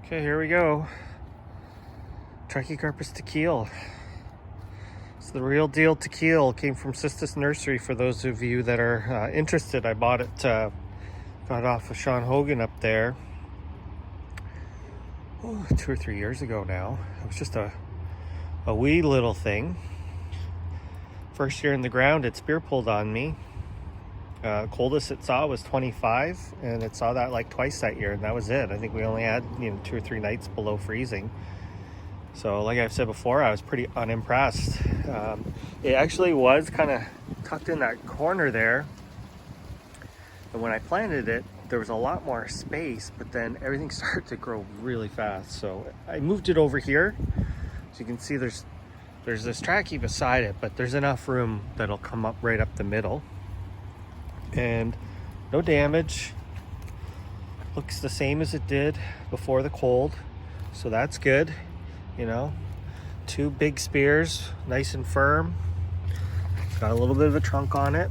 Okay, here we go. Trachycarpus takil. It's the real deal takil. Came from Sistis Nursery for those of you that are interested. I bought it, got off of Sean Hogan up there 2 or 3 years ago now. It was just a wee little thing. First year in the ground, it spear pulled on me. Coldest it saw was 25, and it saw that like twice that year, and that was it. I think we only had 2 or 3 nights below freezing. So like I've said before, I was pretty unimpressed. It actually was kind of tucked in that corner there, and when I planted it, there was a lot more space, but then everything started to grow really fast. So I moved it over here. So you can see there's this trachea beside it, but there's enough room that'll come up right up the middle. And no damage. Looks the same as it did before the cold, so that's good. 2 big spears, nice and firm. It's got a little bit of a trunk on it.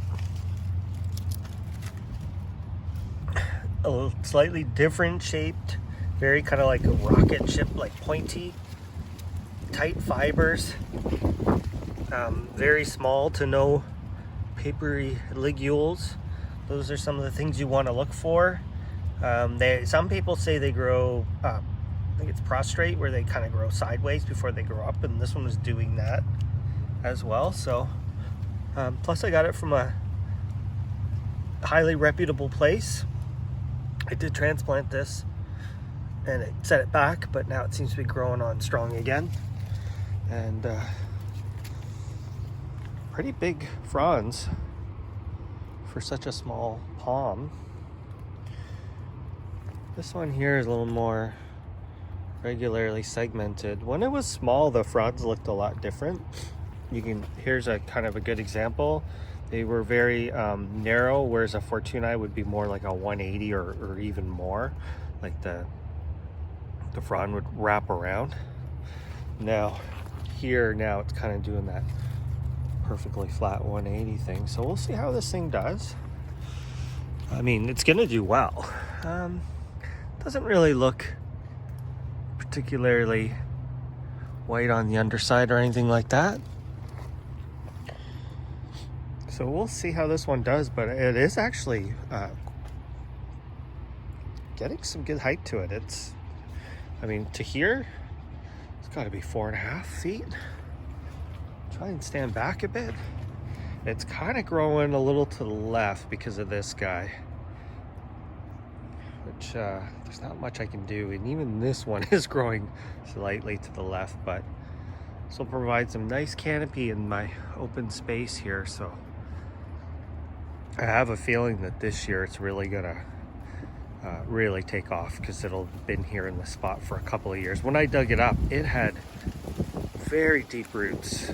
A little slightly different shaped, very kind of like a rocket ship, like pointy, tight fibers. Very small to no papery ligules. Those are some of the things you want to look for. Some people say they grow, I think it's prostrate, where they kind of grow sideways before they grow up, and this one was doing that as well. So, plus I got it from a highly reputable place. I did transplant this, and it set it back, but now it seems to be growing on strong again. And pretty big fronds for such a small palm. This one here is a little more regularly segmented. When it was small, the fronds looked a lot different. Here's a kind of a good example. They were very narrow, whereas a Fortunae would be more like a 180 or even more. Like the frond would wrap around. Now it's kind of doing that perfectly flat 180 thing. So we'll see how this thing does. I mean, it's gonna do well. Doesn't really look particularly white on the underside or anything like that. So we'll see how this one does, but it is actually getting some good height to it. To here, it's got to be 4.5 feet. Try and stand back a bit. It's kind of growing a little to the left because of this guy, which there's not much I can do. And even this one is growing slightly to the left, but this will provide some nice canopy in my open space here. So I have a feeling that this year it's really gonna really take off, because it'll have been here in the spot for a couple of years. When I dug it up, it had very deep roots,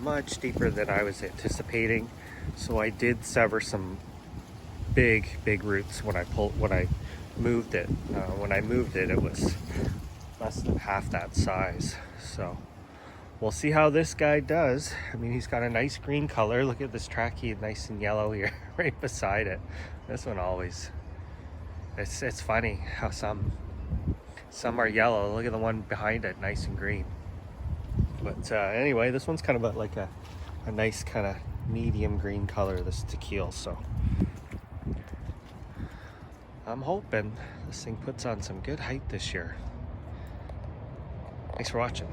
much deeper than I was anticipating. So I did sever some big roots when I moved it. When I moved it, it was less than half that size. So we'll see how this guy does. He's got a nice green color. Look at this trachea, nice and yellow here, right beside it. This one always, it's funny how some are yellow. Look at the one behind it, nice and green. But anyway, this one's kind of like a nice kind of medium green color, this takil. So I'm hoping this thing puts on some good height this year. Thanks for watching.